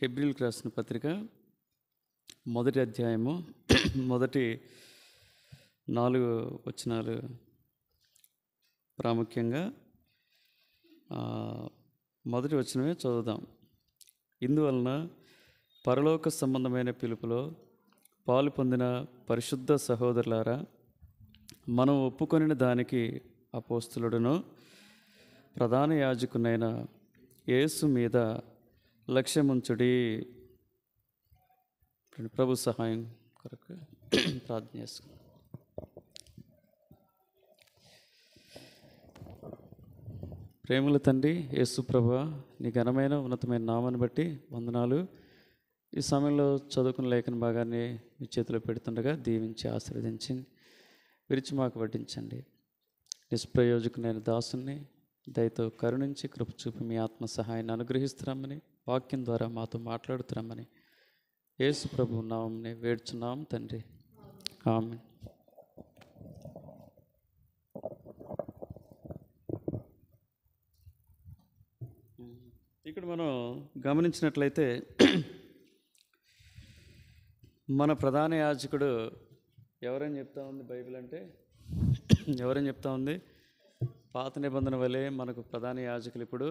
హెబ్రీయులకు రాసిన పత్రిక మొదటి అధ్యాయము మొదటి 4 వచనాలు ప్రాముఖ్యంగా మొదటి వచనమే చదువుదాం. ఇందువలన పరలోక సంబంధమైన పిలుపులో పాలు పొందిన పరిశుద్ధ సహోదరులారా, మనం ఒప్పుకొనిన దానికి అపోస్తలుడును ప్రధాన యాజకునైన యేసు మీద లక్ష్యముంచుడి. ప్రభు సహాయం కొరకు ప్రార్థన చేసుకుందాం. ప్రేమల తండ్రి యేసు ప్రభువా, నీ ఘనమైన ఉన్నతమైన నామాన్ని బట్టి వందనాలు. ఈ సమయంలో చదువుకున్న లేఖన భాగాన్ని మీ చేతిలో పెడుతుండగా దీవించి ఆశీర్వదించి విరిచి మాకు వడ్డించండి. నిష్ప్రయోజకునైన దాసుని దయతో కరుణించి కృప చూపి మీ ఆత్మ సహాయాన్ని అనుగ్రహిస్తున్నామని, వాక్యం ద్వారా మాతో మాట్లాడుతున్నామని యేసు ప్రభు నామమునే వేడుచున్నాం తండ్రి, ఆమేన్. ఇక్కడ మనం గమనించినట్లయితే మన ప్రధాన యాజకుడు ఎవరని చెప్తా ఉంది బైబిల్ అంటే? ఎవరని చెప్తా ఉంది? పాత నిబంధన వలె మనకు ప్రధాన యాజకులు ఇప్పుడు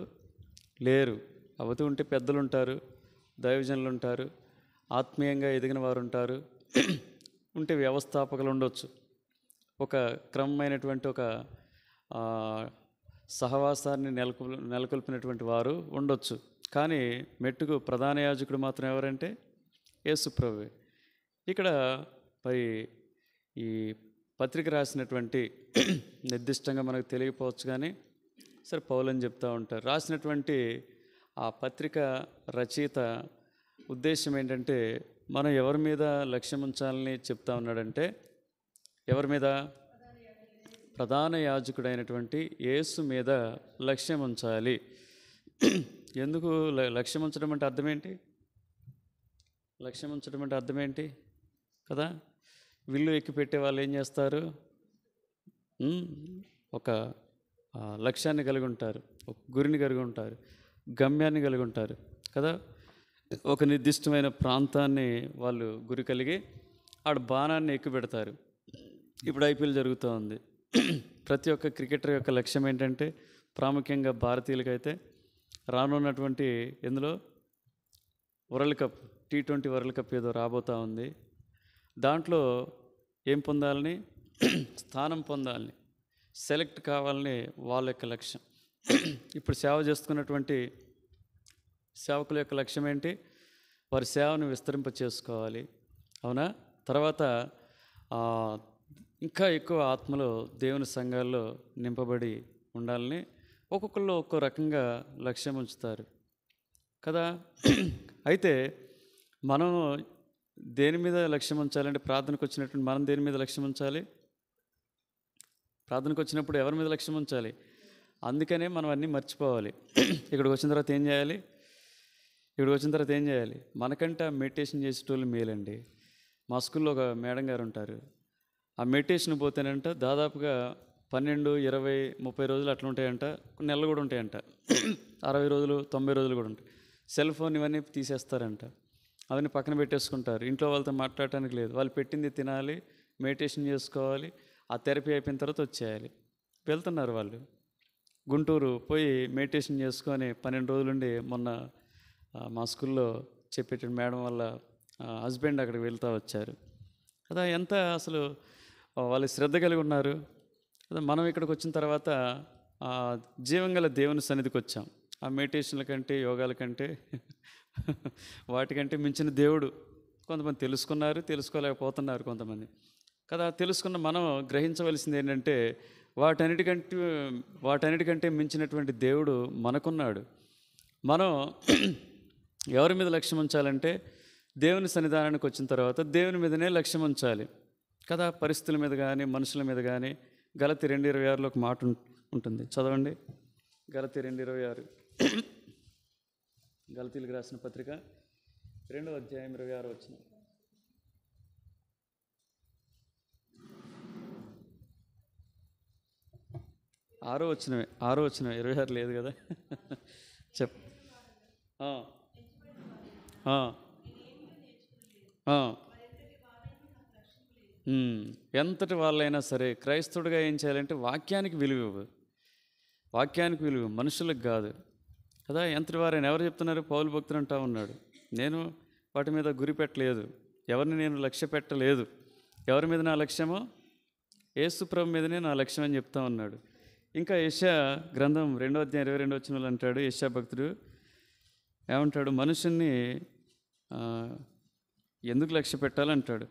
లేరు. అవుతూ ఉంటే పెద్దలు ఉంటారు, దైవజనులు ఉంటారు, ఆత్మీయంగా ఎదిగిన వారు ఉంటారు, ఉంటే వ్యవస్థాపకులు ఉండొచ్చు, ఒక క్రమమైనటువంటి ఒక సహవాసాన్ని నెలకొల్పినటువంటి వారు ఉండొచ్చు. కానీ మెట్టుకు ప్రధాన యాజకుడు మాత్రం ఎవరంటే యేసు ప్రభువే. ఇక్కడ మరి ఈ పత్రిక రాసినటువంటి నిర్దిష్టంగా మనకు తెలియకపోవచ్చు, కానీ సరే పౌలు అని చెప్తూ ఉంటారు. రాసినటువంటి ఆ పత్రిక రచయిత ఉద్దేశం ఏంటంటే, మనం ఎవరి మీద లక్ష్యం ఉంచాలని చెప్తా ఉన్నాడంటే, ఎవరి మీద? ప్రధాన యాజకుడైనటువంటి యేసు మీద లక్ష్యం ఉంచాలి. ఎందుకు లక్ష్యం ఉంచడం అంటే అర్థం ఏంటి? లక్ష్యం ఉంచడం అంటే అర్థం ఏంటి కదా? విల్లు ఎక్కి పెట్టే వాళ్ళు ఏం చేస్తారు? ఒక లక్ష్యాన్ని కలిగి ఉంటారు, ఒక గురిని కలిగి ఉంటారు, గమ్యాన్ని కలిగి ఉంటారు కదా. ఒక నిర్దిష్టమైన ప్రాంతాన్ని వాళ్ళు గురి కలిగి ఆడ బాణాన్ని ఎక్కువ పెడతారు. ఇప్పుడు ఐపీఎల్ జరుగుతూ ఉంది. ప్రతి ఒక్క క్రికెటర్ యొక్క లక్ష్యం ఏంటంటే, ప్రాముఖ్యంగా భారతీయులకైతే రానున్నటువంటి ఎందులో world cup, T20 world cup ఏదో రాబోతూ ఉంది. దాంట్లో ఏం పొందాలని? స్థానం పొందాలని, సెలెక్ట్ కావాలని వాళ్ళ యొక్క లక్ష్యం. ఇప్పుడు సేవ చేస్తున్నటువంటి సేవకుల యొక్క లక్ష్యం ఏంటి? వారి సేవను విస్తరింప చేసుకోవాలి, అవునా? తర్వాత ఇంకా ఎక్కువ ఆత్మలో దేవుని సంఘాల్లో నింపబడి ఉండాలని ఒక్కొక్కళ్ళు ఒక్కో రకంగా లక్ష్యం ఉంచుతారు కదా. అయితే మనం దేని మీద లక్ష్యం ఉంచాలంటే, ప్రార్థనకు వచ్చినటువంటి మనం దేని మీద లక్ష్యం ఉంచాలి? ప్రార్థనకు వచ్చినప్పుడు ఎవరి మీద లక్ష్యం ఉంచాలి? అందుకనే మనం అన్నీ మర్చిపోవాలి. ఇక్కడికి వచ్చిన తర్వాత ఏం చేయాలి? మనకంటే మెడిటేషన్ చేసేటోళ్ళు మేలండి. మా స్కూల్లో ఒక మేడం గారు ఉంటారు. ఆ మెడిటేషన్ పోతేనంట దాదాపుగా 12, 20, 30 రోజులు అట్లా ఉంటాయంట. కొన్ని నెలలు కూడా ఉంటాయంట. 60 రోజులు, 90 రోజులు కూడా ఉంటాయి. సెల్ ఫోన్ ఇవన్నీ తీసేస్తారంట. అవన్నీ పక్కన పెట్టేసుకుంటారు. ఇంట్లో వాళ్ళతో మాట్లాడటానికి లేదు. వాళ్ళు పెట్టింది తినాలి, మెడిటేషన్ చేసుకోవాలి. ఆ థెరపీ అయిపోయిన తర్వాత వచ్చేయాలి. వెళ్తున్నారు వాళ్ళు. గుంటూరు పోయి మెడిటేషన్ చేసుకొని 12 రోజులుండి మొన్న మా స్కూల్లో చెప్పేట మేడం వల్ల హస్బెండ్ అక్కడికి వెళ్తూ వచ్చారు కదా. ఎంత అసలు వాళ్ళు శ్రద్ధ కలిగి ఉన్నారు కదా. మనం ఇక్కడికి వచ్చిన తర్వాత జీవంగల దేవుని సన్నిధికి వచ్చాం. ఆ మెడిటేషన్ల కంటే, యోగాల కంటే, వాటికంటే మించిన దేవుడు కొంతమంది తెలుసుకున్నారు, తెలుసుకోలేకపోతున్నారు కొంతమంది కదా. తెలుసుకున్న మనం గ్రహించవలసింది ఏంటంటే, వాటన్నిటికంటే మించినటువంటి దేవుడు మనకున్నాడు. మనం ఎవరి మీద లక్ష్యం ఉంచాలంటే, దేవుని సన్నిధానానికి వచ్చిన తర్వాత దేవుని మీదనే లక్ష్యం ఉంచాలి కదా. పరిస్థితుల మీద కానీ, మనుషుల మీద కానీ. గలతీ 2:26 ఒక మాట ఉంటుంది, చదవండి. గలతీ 2:26, గలతీలకు రాసిన పత్రిక 2వ అధ్యాయం 26 వచనం. ఆరో వచ్చినవే 26 లేదు కదా. చెప్ ఆ, ఆ. ఎంతటి వాళ్ళైనా సరే క్రైస్తవుడిగా ఏం చేయాలంటే వాక్యానికి విలువ ఇవ్వు. వాక్యానికి విలువ, మనుషులకు కాదు కదా. ఎంతటి వారైనా ఎవరు చెప్తున్నారు? పౌలు భక్తుడు అంటా ఉన్నాడు, నేను వాటి మీద గురి పెట్టలేదు, ఎవరిని నేను లక్ష్య పెట్టలేదు. ఎవరి మీద నా లక్ష్యమో? యేసు ప్రభు మీదనే నా లక్ష్యం అని చెప్తా ఉన్నాడు. ఇంకా యెషయా గ్రంథం 2:22 అంటాడు యెషయా భక్తుడు, ఏమంటాడు? మనుషుల్ని ఎందుకు లక్ష్య పెట్టాలంటాడు?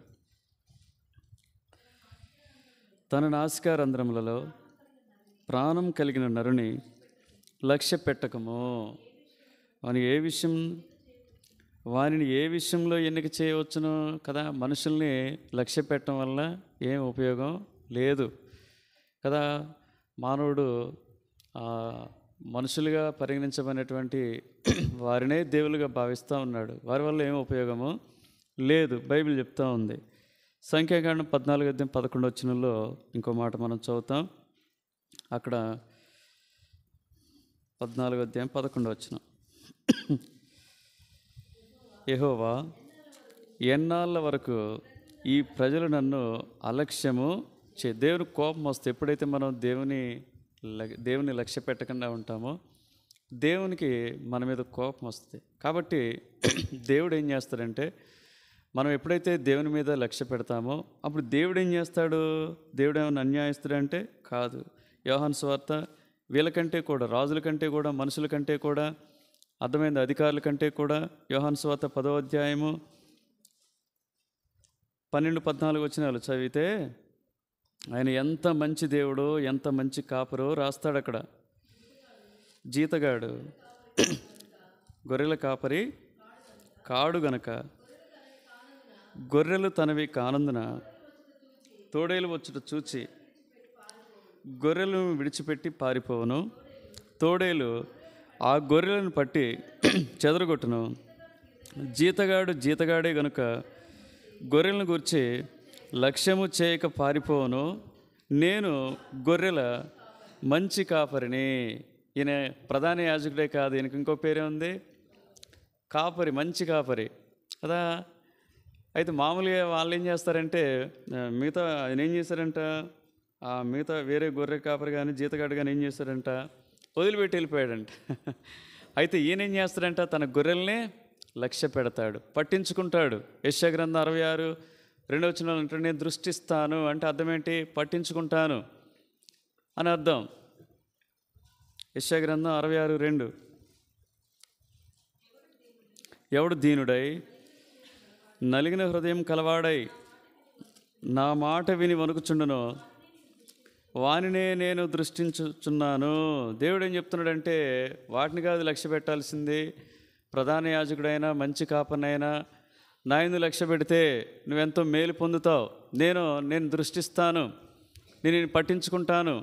తన నాసికారంధ్రములలో ప్రాణం కలిగిన నరుని లక్ష్య పెట్టకము. వానిని ఏ విషయంలో ఎన్నిక చేయవచ్చును కదా. మనుషుల్ని లక్ష్య పెట్టడం వల్ల ఏం ఉపయోగం లేదు కదా. మానవుడు మనుషులుగా పరిగణించబడినటువంటి వారినే దేవులుగా భావిస్తూ ఉన్నాడు. వారి వల్ల ఏం ఉపయోగము లేదు, బైబిల్ చెప్తూ ఉంది. సంఖ్యాకాండం 14:11 ఇంకో మాట మనం చదువుతాం. అక్కడ 14:11 యెహోవా, ఎన్నాళ్ళ వరకు ఈ ప్రజలు నన్ను అలక్ష్యము దేవుని కోపం వస్తే, ఎప్పుడైతే మనం దేవుని లక్ష్య పెట్టకుండా ఉంటామో దేవునికి మన మీద కోపం వస్తుంది. కాబట్టి దేవుడు ఏం చేస్తాడంటే, మనం ఎప్పుడైతే దేవుని మీద లక్ష్య పెడతామో అప్పుడు దేవుడు ఏం చేస్తాడు? దేవుడు ఏమైనా అన్యాయస్తుడంటే కాదు. యోహాను సువార్త వీళ్ళకంటే కూడా, రాజుల కంటే కూడా, మనుషుల కంటే కూడా, అర్థమైంది, అధికారుల కంటే కూడా, యోహాను సువార్త 10వ అధ్యాయము 12-14 చదివితే ఆయన ఎంత మంచి దేవుడో, ఎంత మంచి కాపరో రాస్తాడు అక్కడ. జీతగాడు గొర్రెల కాపరి కాడు గనక గొర్రెలు తనవి కానందున తోడేలు వచ్చుట చూచి గొర్రెలను విడిచిపెట్టి పారిపోవును. తోడేలు ఆ గొర్రెలను పట్టి చెదరగొట్టును. జీతగాడే గనుక గొర్రెలను గూర్చి లక్ష్యము చేయక పారిపోవును. నేను గొర్రెల మంచి కాపరిని. ఈయన ప్రధాన యాజకుడే కాదు, ఈయనకి ఇంకో పేరే ఉంది, కాపరి, మంచి కాపరి కదా. అయితే మామూలుగా వాళ్ళు ఏం చేస్తారంటే, మిగతా ఆయన ఏం చేశారంట, మిగతా వేరే గొర్రె కాపరి కానీ జీతగాడు కానీ ఏం చేశారంట, వదిలిపెట్టి వెళ్ళిపోయాడంట. అయితే ఈయన ఏం చేస్తాడంట, తన గొర్రెల్ని లక్ష్య పెడతాడు, పట్టించుకుంటాడు. యెషయా గ్రంథం 66:2 అంటాడు, నేను దృష్టిస్తాను అంటే అర్థం ఏంటి? పట్టించుకుంటాను అని అర్థం. యెషయా గ్రంథం 66:2 ఎవడు దీనుడై నలిగిన హృదయం కలవాడై నా మాట విని వణుకుచుండునో వానినే నేను దృష్టించుచున్నాను. దేవుడు ఏం చెప్తున్నాడంటే, వాటిని కాదు లక్ష్య పెట్టాల్సింది, ప్రధాన యాజకుడైనా మంచి కాపనైనా నా యందు లక్ష్య పెడితే నువ్వెంతో మేలు పొందుతావు. నేను దృష్టిస్తాను, నేను పట్టించుకుంటాను.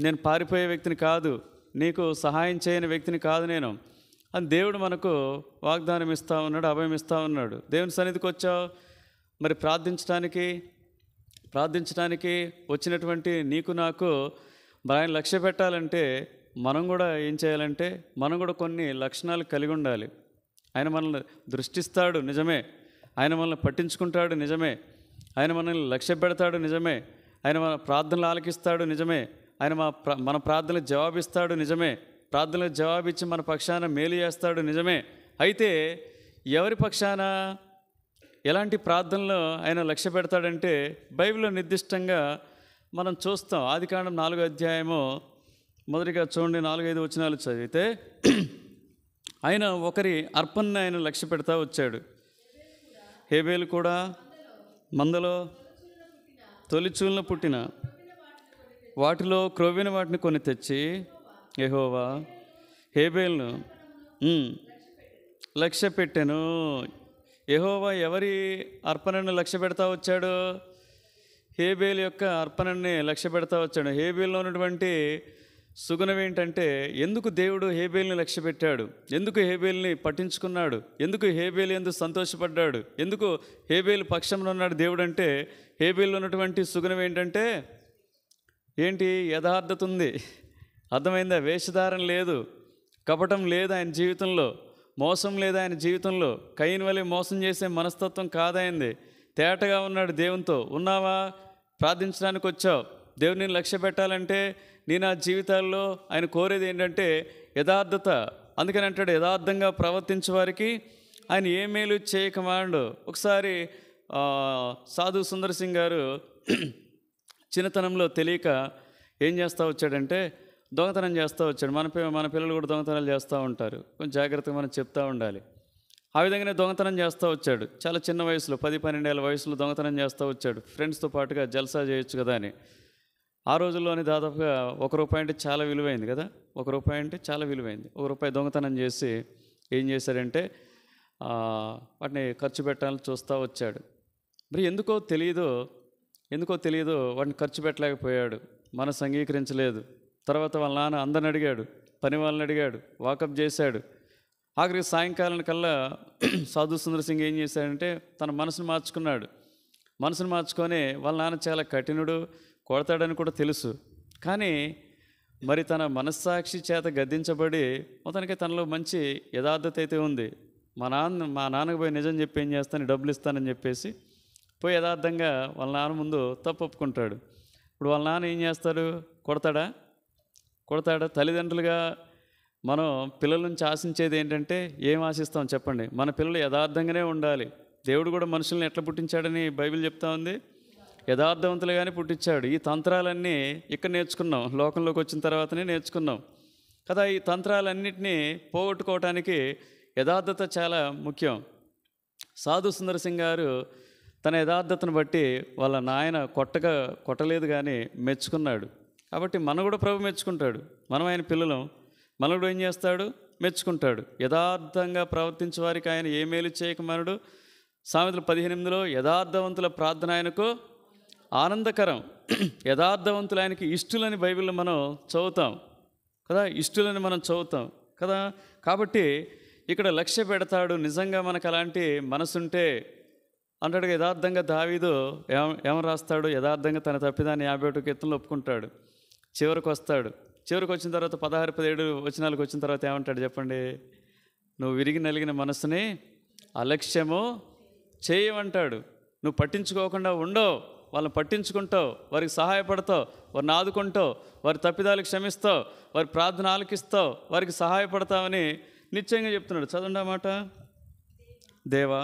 నేను పారిపోయే వ్యక్తిని కాదు, నీకు సహాయం చేయని వ్యక్తిని కాదు నేను అని దేవుడు మనకు వాగ్దానం ఇస్తూ ఉన్నాడు, అభయం ఇస్తూ ఉన్నాడు. దేవుని సన్నిధికి వచ్చావు మరి ప్రార్థించడానికి వచ్చినటువంటి నీకు నాకు ఆయన లక్ష్య పెట్టాలంటే మనం కూడా ఏం చేయాలంటే, మనం కూడా కొన్ని లక్షణాలు కలిగి ఉండాలి. ఆయన మనల్ని దృష్టిస్తాడు నిజమే, ఆయన మనల్ని పట్టించుకుంటాడు నిజమే, ఆయన మనల్ని లక్ష్య పెడతాడు నిజమే, ఆయన మన ప్రార్థనలు ఆలకిస్తాడు నిజమే, ఆయన మన ప్రార్థనలకు జవాబిస్తాడు నిజమే, ప్రార్థనలకు జవాబిచ్చి మన పక్షాన మేలు చేస్తాడు నిజమే. అయితే ఎవరి పక్షాన ఎలాంటి ప్రార్థనలు ఆయన లక్ష్య పెడతాడంటే బైబిల్లో నిర్దిష్టంగా మనం చూస్తాం. ఆదికాండం 4వ అధ్యాయము మొదటిగా చూడండి, 4-5 వచనాలు చదివితే ఆయన ఒకరి అర్పణని ఆయన లక్ష్య పెడతా వచ్చాడు. హేబేలు కూడా మందలో తొలిచూలున పుట్టిన వాటిలో క్రొవ్విన వాటిని కొని తెచ్చి యెహోవా హేబేలును లక్ష్య పెట్టెను. యెహోవా ఎవరి అర్పణను లక్ష్య పెడతా వచ్చాడు? హేబేలు యొక్క అర్పణని లక్ష్య పెడతా వచ్చాడు. హేబేలులో ఉన్నటువంటి సుగుణం ఏంటంటే, ఎందుకు దేవుడు హేబేలుని లక్ష్య పెట్టాడు, ఎందుకు హేబేలుని పట్టించుకున్నాడు, ఎందుకు హేబేలు ఎందుకు సంతోషపడ్డాడు, ఎందుకు హేబేలు పక్షంలో ఉన్నాడు దేవుడు అంటే, హేబేలులో ఉన్నటువంటి సుగుణం ఏంటంటే ఏంటి? యథార్థత ఉంది. అర్థమైందా? వేషధారం లేదు, కపటం లేదు ఆయన జీవితంలో. మోసం లేదు ఆయన జీవితంలో. కయీను వలె మోసం చేసే మనస్తత్వం కాదాయింది. తేటగా ఉన్నాడు దేవునితో. ఉన్నావా? ప్రార్థించడానికి వచ్చావు. దేవుని లక్ష్య పెట్టాలంటే నీ నా జీవితాల్లో ఆయన కోరేది ఏంటంటే యథార్థత. అందుకని అంటాడు, యథార్థంగా ప్రవర్తించే వారికి ఆయన ఏ మేలు చేయకమాండు. ఒకసారి సాధు సుందర్ సింగ్ గారు చిన్నతనంలో తెలియక ఏం చేస్తూ వచ్చాడంటే దొంగతనం చేస్తూ వచ్చాడు. మన పిల్లలు కూడా దొంగతనాలు చేస్తూ ఉంటారు. కొంచెం జాగ్రత్తగా మనం చెప్తూ ఉండాలి. ఆ విధంగానే దొంగతనం చేస్తూ వచ్చాడు. చాలా చిన్న వయసులో 10-12 ఏళ్ళ వయసులో దొంగతనం చేస్తూ వచ్చాడు. ఫ్రెండ్స్తో పాటుగా జల్సా చేయొచ్చు కదా అని. ఆ రోజుల్లోనే దాదాపుగా ₹1 అంటే చాలా విలువైంది కదా. ₹1 అంటే చాలా విలువైంది. ₹1 దొంగతనం చేసి ఏం చేశాడంటే వాటిని ఖర్చు పెట్టాలని చూస్తూ వచ్చాడు. మరి ఎందుకో తెలియదో వాటిని ఖర్చు పెట్టలేకపోయాడు. మనసు అంగీకరించలేదు. తర్వాత వాళ్ళ నాన్న అందరిని అడిగాడు, పని వాళ్ళని అడిగాడు, వాకప్ చేశాడు. ఆఖరికి సాయంకాలం కల్లా సాధు సుందర్ సింగ్ ఏం చేశాడంటే తన మనసును మార్చుకున్నాడు. మనసును మార్చుకొని వాళ్ళ నాన్న చాలా కఠినుడు, కొడతాడని కూడా తెలుసు. కానీ మరి తన మనస్సాక్షి చేత గద్దించబడి మొత్తానికి తనలో మంచి యథార్థత అయితే ఉంది. మా నాన్నకు పోయి నిజం చెప్పి ఏం చేస్తాను, డబ్బులు ఇస్తానని చెప్పేసి పోయి యథార్థంగా వాళ్ళ నాన్న ముందు తప్పు ఒప్పుకుంటాడు. ఇప్పుడు వాళ్ళ నాన్న ఏం చేస్తాడు? కొడతాడా? తల్లిదండ్రులుగా మనం పిల్లల నుంచి ఆశించేది ఏంటంటే ఏం ఆశిస్తాం చెప్పండి? మన పిల్లలు యథార్థంగానే ఉండాలి. దేవుడు కూడా మనుషుల్ని ఎట్లా పుట్టించాడని బైబిల్ చెప్తా ఉంది. యథార్థవంతులుగానే పుట్టించాడు. ఈ తంత్రాలన్నీ ఇక్కడ నేర్చుకున్నాం, లోకంలోకి వచ్చిన తర్వాతనే నేర్చుకున్నాం కదా. ఈ తంత్రాలన్నింటినీ పోగొట్టుకోవటానికి యథార్థత చాలా ముఖ్యం. సాధు సుందర్ సింగ్ గారు తన యథార్థతను బట్టి వాళ్ళ నాయన కొట్టలేదు కానీ మెచ్చుకున్నాడు. కాబట్టి మనం కూడా ప్రభు మెచ్చుకుంటాడు. మనం ఆయన పిల్లలం, మనం కూడా ఏం చేస్తాడు? మెచ్చుకుంటాడు. యథార్థంగా ప్రవర్తించే వారికి ఆయన ఏ మేలు చేయకమనడు. సామెతలు 15:8 యథార్థవంతుల ప్రార్థన ఆయనకు ఆనందకరం. యథార్థవంతులు ఆయనకి ఇష్టులని బైబిల్లో మనం చదువుతాం కదా. ఇష్టులని మనం చదువుతాం కదా. కాబట్టి ఇక్కడ లక్ష్య పెడతాడు. నిజంగా మనకు అలాంటి మనసుంటే అంటాడు. యథార్థంగా దావీదు ఏమని రాస్తాడు? యథార్థంగా తన తప్పిదాన్ని 51 కీర్తనలు ఒప్పుకుంటాడు. చివరికి వచ్చిన తర్వాత 16-17 వచనాలకు వచ్చిన తర్వాత ఏమంటాడు చెప్పండి? నువ్వు విరిగి నలిగిన మనసుని అలక్ష్యము చేయమంటాడు. నువ్వు పట్టించుకోకుండా ఉండవు, వాళ్ళని పట్టించుకుంటావు, వారికి సహాయపడతావు, వారిని ఆదుకుంటావు, వారి తప్పిదాలు క్షమిస్తావు, వారి ప్రార్థన ఆలకిస్తావు, వారికి సహాయపడతావని నిశ్చయంగా చెప్తున్నాడు. చదవండి ఆ మాట. దేవా,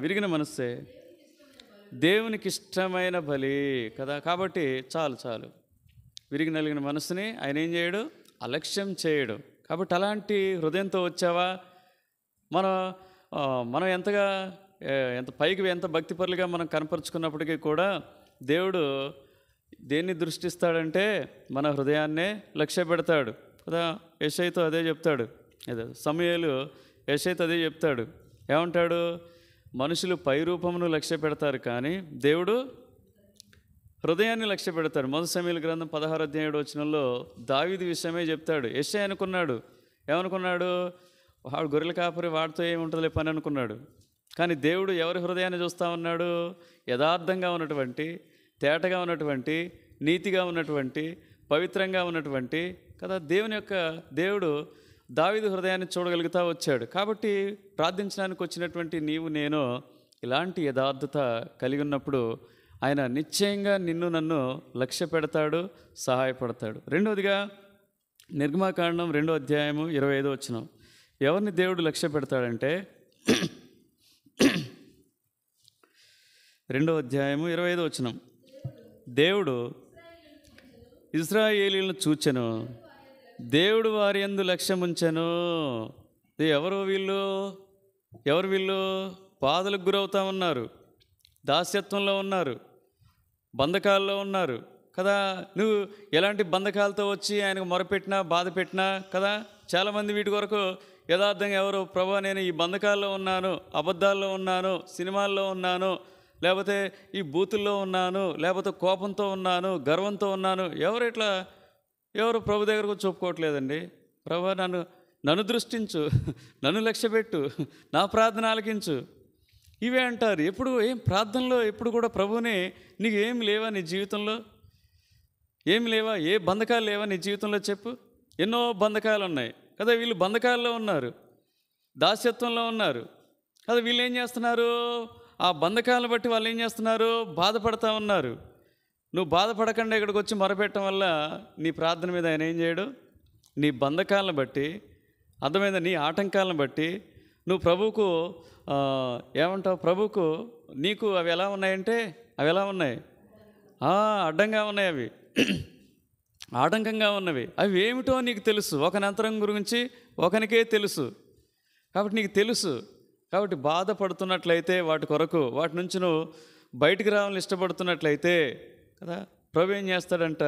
విరిగిన మనస్సే దేవునికి ఇష్టమైన బలి కదా. కాబట్టి చాలు విరిగి నలిగిన మనసుని ఆయన ఏం చేయడు? అలక్ష్యం చేయడు. కాబట్టి అలాంటి హృదయంతో వచ్చావా? మనం ఎంత పైకి ఎంత భక్తిపరులుగా మనం కనపరుచుకున్నప్పటికీ కూడా దేవుడు దేన్ని దృష్టిస్తాడంటే మన హృదయాన్నే లక్ష్య పెడతాడు కదా. యెషయాతో అదే చెప్తాడు. సమూయేలు యెషయాతో అదే చెప్తాడు. ఏమంటాడు? మనుషులు పై రూపమును లక్ష్య పెడతారు కానీ దేవుడు హృదయాన్ని లక్ష్య పెడతాడు. 1 సమూయేలు గ్రంథం 16-7 దావీదు విషయమే చెప్తాడు. యెషయా ఏమనుకున్నాడు? వాడు గొర్రెల కాపరి, వాడితో ఏముంటుందిలే పని అనుకున్నాడు. కానీ దేవుడు ఎవరి హృదయాన్ని చూస్తూ ఉన్నాడు? యథార్థంగా ఉన్నటువంటి, తేటగా ఉన్నటువంటి, నీతిగా ఉన్నటువంటి, పవిత్రంగా ఉన్నటువంటి కదా దేవుడు దావీదు హృదయాన్ని చూడగలుగుతూ వచ్చాడు. కాబట్టి ప్రార్థించడానికి వచ్చినటువంటి నీవు నేను ఇలాంటి యథార్థత కలిగి ఉన్నప్పుడు ఆయన నిశ్చయంగా నన్ను లక్ష్య పెడతాడు, సహాయపడతాడు. రెండవదిగా నిర్గమాకాండం 2:25 ఎవరిని దేవుడు లక్ష్య పెడతాడంటే 2:25 దేవుడు ఇశ్రాయేలీయులను చూచెను, దేవుడు వారి యందు లక్ష్యముంచెను. ఎవరు వీళ్ళు? బాధలకు గురవుతూ ఉన్నారు, దాస్యత్వంలో ఉన్నారు, బంధకాల్లో ఉన్నారు కదా. నువ్వు ఎలాంటి బంధకాలతో వచ్చి ఆయనకు మొరపెట్టినా, బాధ పెట్టినా కదా. చాలామంది వీటి కొరకు యథార్థంగా ఎవరు? ప్రభువా, నేను ఈ బంధకాల్లో ఉన్నాను, అబద్ధాల్లో ఉన్నాను, సినిమాల్లో ఉన్నాను, లేకపోతే ఈ బూతుల్లో ఉన్నాను, లేకపోతే కోపంతో ఉన్నాను, గర్వంతో ఉన్నాను. ఎవరు ప్రభు దగ్గరకు చెప్పుకోవట్లేదండి. ప్రభువా, నన్ను దృష్టించు, నన్ను లక్ష్యపెట్టు, నా ప్రార్థన ఆలకించు, ఇవే అంటారు. ఎప్పుడు ప్రార్థనలో ఎప్పుడు కూడా ప్రభువుని నీకు ఏమి లేవా నీ జీవితంలో? ఏమి లేవా? ఏ బంధకాలు లేవా నీ జీవితంలో చెప్పు. ఎన్నో బంధకాలు ఉన్నాయి కదా, వీళ్ళు బంధకాల్లో ఉన్నారు, దాస్యత్వంలో ఉన్నారు కదా. వీళ్ళు ఏం చేస్తున్నారు? ఆ బంధకాలను బట్టి వాళ్ళు ఏం చేస్తున్నారు? బాధపడతా ఉన్నారు. నువ్వు బాధపడకుండా ఇక్కడికి వచ్చి మొరపెట్టడం వల్ల నీ ప్రార్థన మీద ఆయన ఏం చేయడు? నీ బంధకాలను బట్టి, అర్థమైందా, నీ ఆటంకాలను బట్టి నువ్వు ప్రభువుకు ఏమంటావు? ప్రభువుకు నీకు అవి ఎలా ఉన్నాయంటే, అవి ఎలా ఉన్నాయి? అడ్డంగా ఉన్నాయి, అవి ఆటంకంగా ఉన్నవి. అవి ఏమిటో నీకు తెలుసు. ఒకని అంతరంగం గురించి ఒకనికే తెలుసు. కాబట్టి నీకు తెలుసు. కాబట్టి బాధపడుతున్నట్లయితే వాటి కొరకు, వాటి నుంచి నువ్వు బయటికి రావాలని ఇష్టపడుతున్నట్లయితే కదా, ప్రభు ఏం చేస్తాడంట?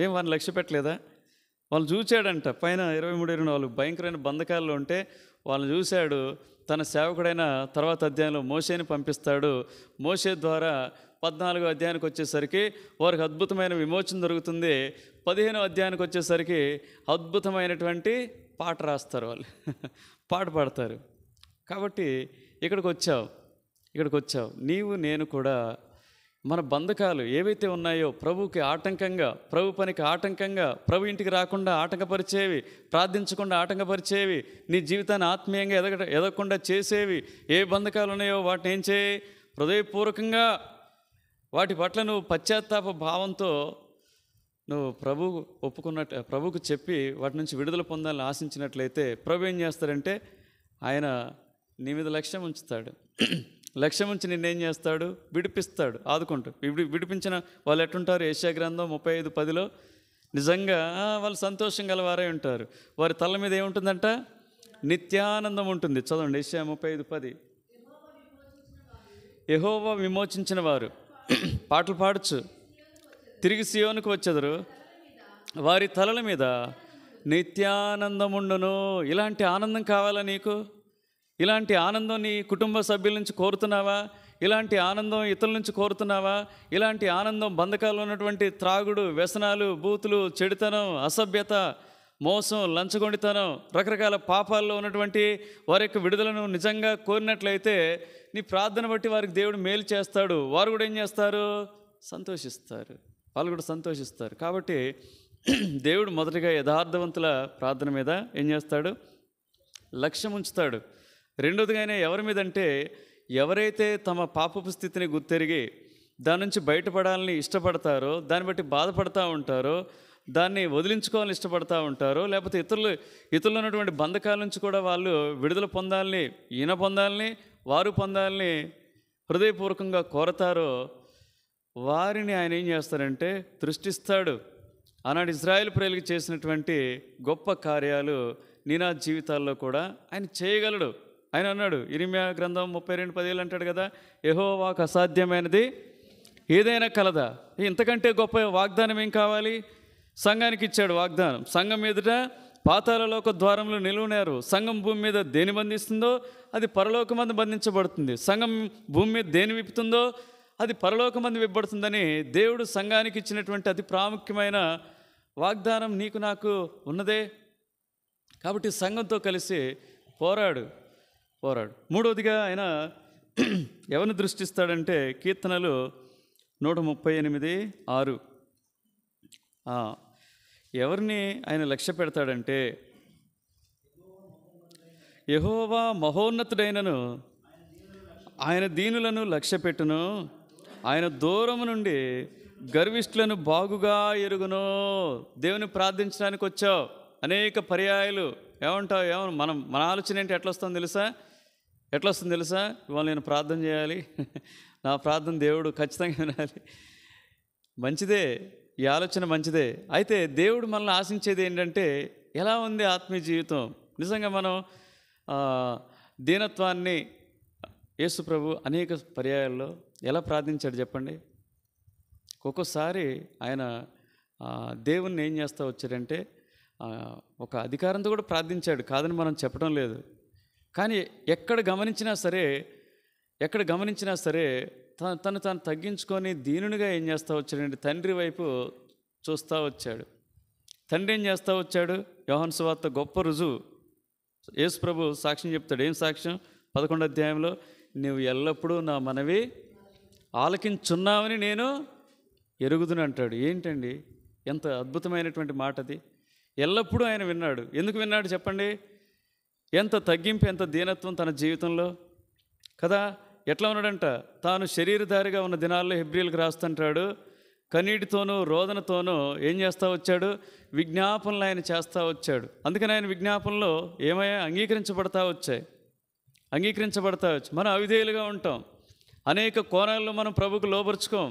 ఏం వాళ్ళని లక్ష్య పెట్టలేదా? వాళ్ళు చూశాడంట. పైన 23-24 భయంకరమైన బంధకాల్లో ఉంటే వాళ్ళని చూశాడు. తన సేవకుడైన తర్వాత అధ్యాయంలో మోషేని పంపిస్తాడు. మోషే ద్వారా 14వ అధ్యాయానికి వచ్చేసరికి వారికి అద్భుతమైన విమోచన దొరుకుతుంది. 15వ అధ్యాయానికి వచ్చేసరికి అద్భుతమైనటువంటి పాట రాస్తారు వాళ్ళు, పాట పాడతారు. కాబట్టి ఇక్కడికి వచ్చావు నీవు నేను కూడా. మన బంధకాలు ఏవైతే ఉన్నాయో ప్రభువుకి ఆటంకంగా, ప్రభు పనికి ఆటంకంగా, ప్రభు ఇంటికి రాకుండా ఆటంకపరిచేవి, ప్రార్థించకుండా ఆటంకపరిచేవి, నీ జీవితాన్ని ఆత్మీయంగా ఎదగకుండా చేసేవి ఏ బంధకాలు ఉన్నాయో వాటిని ఏం చేయి? హృదయపూర్వకంగా వాటి పట్ల నువ్వు పశ్చాత్తాప భావంతో నువ్వు ప్రభువుకు చెప్పి వాటి నుంచి విడుదల పొందాలని ఆశించినట్లయితే ప్రభు ఏం చేస్తాడంటే ఆయన నీ మీద లక్ష్యం ఉంచుతాడు. లక్ష్యం ఉంచి నిన్నేం చేస్తాడు? విడిపిస్తాడు, ఆదుకుంటాడు. విడిపించిన వాళ్ళు ఎట్టుంటారు? యెషయా గ్రంథం 35:10లో నిజంగా వాళ్ళు సంతోషం గలవారై ఉంటారు. వారి తల మీద ఏముంటుందంట? నిత్యానందం ఉంటుంది. చదవండి యెషయా 35:10. యెహోవా విమోచించిన వారు పాటలు పాడచ్చు, తిరిగి సియోనుకు వచ్చెదరు, వారి తలల మీద నిత్యానందముండును. ఇలాంటి ఆనందం కావాలా నీకు? ఇలాంటి ఆనందం నీ కుటుంబ సభ్యుల నుంచి కోరుతున్నావా? ఇలాంటి ఆనందం ఇతరుల నుంచి కోరుతున్నావా? ఇలాంటి ఆనందం బంధకాల్లో ఉన్నటువంటి త్రాగుడు, వ్యసనాలు, బూతులు, చెడుతనం, అసభ్యత, మోసం, లంచగొండితనం, రకరకాల పాపాల్లో ఉన్నటువంటి వారి యొక్క విడుదలను నిజంగా కోరినట్లయితే నీ ప్రార్థన బట్టి వారికి దేవుడు మేలు చేస్తాడు. వారు కూడా ఏం చేస్తారు? సంతోషిస్తారు. వాళ్ళు కూడా సంతోషిస్తారు. కాబట్టి దేవుడు మొదటిగా యథార్థవంతుల ప్రార్థన మీద ఏం చేస్తాడు? లక్ష్యం ఉంచుతాడు. రెండోదిగానే ఎవరి మీద అంటే, ఎవరైతే తమ పాపపు స్థితిని గుర్తెరిగి దాని నుంచి బయటపడాలని ఇష్టపడతారో, దాన్ని బట్టి బాధపడతా ఉంటారో, దాన్ని వదిలించుకోవాలని ఇష్టపడతా ఉంటారో, లేకపోతే ఇతరులు ఉన్నటువంటి బంధకాల నుంచి కూడా వాళ్ళు విడుదల పొందాలని, ఈయన పొందాలని, వారు పొందాలని హృదయపూర్వకంగా కోరతారో వారిని ఆయన ఏం చేస్తారంటే దృష్టిస్తాడు. ఆనాడు ఇజ్రాయేల్ ప్రజలకు చేసినటువంటి గొప్ప కార్యాలు నీ నా జీవితాల్లో కూడా ఆయన చేయగలడు. ఆయన అన్నాడు, ఇర్మీయా గ్రంథం 32:17 అంటాడు కదా, యెహోవాకు అసాధ్యమైనది ఏదైనా కలదా? ఇంతకంటే గొప్ప వాగ్దానం ఏం కావాలి? సంఘానికి ఇచ్చాడు వాగ్దానం. సంఘం ఎదుట పాతాళలోక ద్వారంలో నిలువునారు. సంఘం భూమి మీద దేని బంధిస్తుందో అది పరలోకమందు బంధించబడుతుంది. సంఘం భూమి మీద దేని విప్పుతుందో అది పరలోకమందు విప్పబడుతుందని దేవుడు సంఘానికి ఇచ్చినటువంటి అతి ప్రాముఖ్యమైన వాగ్దానం నీకు నాకు ఉన్నదే. కాబట్టి సంఘంతో కలిసి పోరాడు. మూడవదిగా ఆయన ఎవరిని దృష్టిస్తాడంటే కీర్తనలు 138:6 ఎవరిని ఆయన లక్ష్య పెడతాడంటే, యెహోవా మహోన్నతుడైనను ఆయన దీనులను లక్ష్య పెట్టును, ఆయన దూరము నుండి గర్విష్ఠులను బాగుగా ఎరుగును. దేవుని ప్రార్థించడానికి వచ్చావు అనేక పర్యాయాలు. ఏమంటావు? మన ఆలోచన ఏంటి? ఎట్లా వస్తుంది తెలుసా? ఇవాళ నేను ప్రార్థన చేయాలి, నా ప్రార్థన దేవుడు ఖచ్చితంగా వినాలి. మంచిదే, ఈ ఆలోచన మంచిదే. అయితే దేవుడు మనల్ని ఆశించేది ఏంటంటే, ఎలా ఉంది ఆత్మీయ జీవితం? నిజంగా మనం దీనత్వాన్ని యేసు ప్రభు అనేక పర్యాయాల్లో ఎలా ప్రార్థించాడు చెప్పండి. ఒక్కోసారి ఆయన దేవుణ్ణి ఏం చేస్తూ వచ్చాడంటే ఒక అధికారంతో కూడా ప్రార్థించాడు, కాదని మనం చెప్పడం లేదు. కానీ ఎక్కడ గమనించినా సరే తను తగ్గించుకొని దీనునిగా ఏం చేస్తూ వచ్చాడంటే తండ్రి వైపు చూస్తూ వచ్చాడు. తండ్రి ఏం చేస్తూ వచ్చాడు? యోహాను సువార్త గొప్ప రుజువు. యేసు ప్రభు సాక్ష్యం చెప్తాడు. ఏం సాక్ష్యం? 11వ అధ్యాయంలో, నువ్వు ఎల్లప్పుడూ నా మనవి ఆలకించున్నావని నేను ఎరుగుదును అంటాడు. ఏంటండి ఎంత అద్భుతమైనటువంటి మాట అది! ఎల్లప్పుడూ ఆయన విన్నాడు. ఎందుకు విన్నాడు చెప్పండి? ఎంత తగ్గింపు, ఎంత దీనత్వం తన జీవితంలో కదా. ఎట్లా ఉన్నాడంట? తాను శరీరధారిగా ఉన్న దినాల్లో హెబ్రీలకు రాస్తుంటాడు, కన్నీటితోనూ రోదనతోనూ ఏం చేస్తూ వచ్చాడు? విజ్ఞాపనలు ఆయన చేస్తూ వచ్చాడు. అందుకని ఆయన విజ్ఞాపనలో ఏమయ్యా? అంగీకరించబడతా వచ్చాయి. మనం అవిధేయులుగా ఉంటాం. అనేక కోణాల్లో మనం ప్రభువుకు లోబరుచుకోం.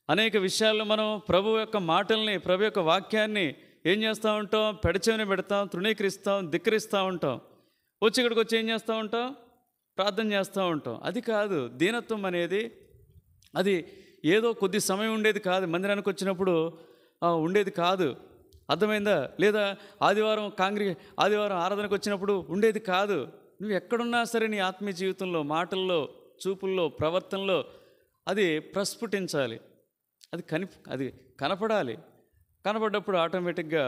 అనేక విషయాల్లో మనం ప్రభు యొక్క మాటల్ని, ప్రభు యొక్క వాక్యాన్ని ఏం చేస్తూ ఉంటాం? పెడచెవిన పెడతాం, తృణీకరిస్తాం, ధిక్కరిస్తూ ఉంటాం. వచ్చి ఇక్కడికి వచ్చి ఏం చేస్తూ ఉంటాం? ప్రార్థన చేస్తూ ఉంటాం. అది కాదు దీనత్వం అనేది. అది ఏదో కొద్ది సమయం ఉండేది కాదు. మందిరానికి వచ్చినప్పుడు ఉండేది కాదు. అర్థమైందా? లేదా ఆదివారం ఆరాధనకు వచ్చినప్పుడు ఉండేది కాదు. నువ్వు ఎక్కడున్నా సరే నీ ఆత్మీయ జీవితంలో, మాటల్లో, చూపుల్లో, ప్రవర్తనలో అది ప్రస్ఫుటించాలి. అది కనపడాలి. కనపడ్డప్పుడు ఆటోమేటిక్గా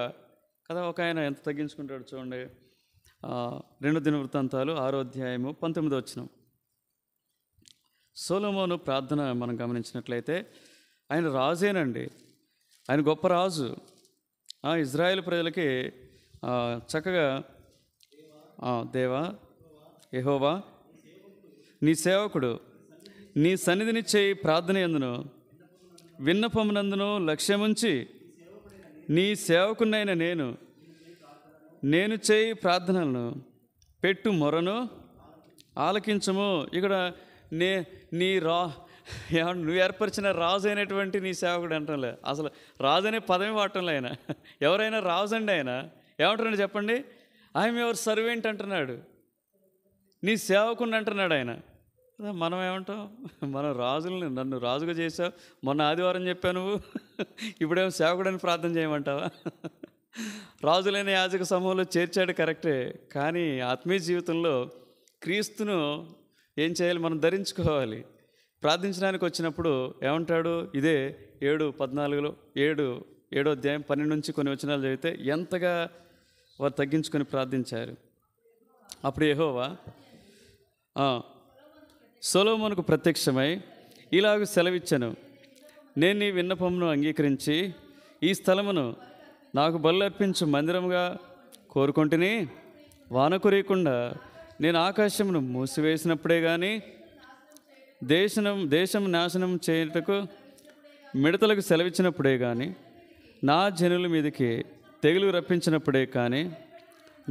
కదా. ఒక ఆయన ఎంత తగ్గించుకుంటాడు చూడండి. 2 దినవృత్తాంతాలు 6వ అధ్యాయము 19వ వచనం. సొలొమోను ప్రార్థన మనం గమనించినట్లయితే ఆయన రాజేనండి. ఆయన గొప్ప రాజు. ఇజ్రాయేల్ ప్రజలకి చక్కగా దేవా యెహోవా నీ సేవకుడు నీ సన్నిధిని చేయి ప్రార్థన యందును విన్నపమునందును లక్ష్యముంచి నీ సేవకునైన నేను చేయి ప్రార్థనలను పెట్టు మొరను ఆలకించము. ఇక్కడ నువ్వు ఏర్పరిచిన రాజు అయినటువంటి నీ సేవకుడు అంటలే. అసలు రాజు అనే పదమే వాడటంలే ఆయన. ఎవరైనా రాజు అండి ఆయన. ఏమంటున్నాడు చెప్పండి? ఐఎమ్ యువర్ సర్వెంట్ అంటున్నాడు. నీ సేవకుని అంటున్నాడు ఆయన. మనం ఏమంటాం? మనం రాజుల్ని, నన్ను రాజుగా చేసావు, మొన్న ఆదివారం చెప్పావు నువ్వు, ఇప్పుడేమో సేవకుడని ప్రార్థన చేయమంటావా? రాజులైన యాజక సమూహంలో చేర్చాడు కరెక్టే, కానీ ఆత్మీయ జీవితంలో క్రీస్తును ఏం చేయాలి? మనం ధరించుకోవాలి. ప్రార్థించడానికి వచ్చినప్పుడు ఏమంటాడు? ఇదే 7:14 7వ అధ్యాయం 12 నుంచి కొన్ని వచనాలు చదివితే ఎంతగా వారు తగ్గించుకొని ప్రార్థించారు. అప్పుడు యెహోవా సొలొమోనుకు ప్రత్యక్షమై ఇలాగ సెలవిచ్చెను, నేను నీ విన్నపమును అంగీకరించి ఈ స్థలమును నాకు బలులర్పించు మందిరముగా కోరుకొంటిని. వాన కురియకుండా నేను ఆకాశమును మూసివేసినప్పుడే కానీ, దేశం నాశనం చేయుటకు మిడతలకు సెలవిచ్చినప్పుడే కానీ, నా జనుల మీదకి తెగులు రప్పించినప్పుడే కానీ,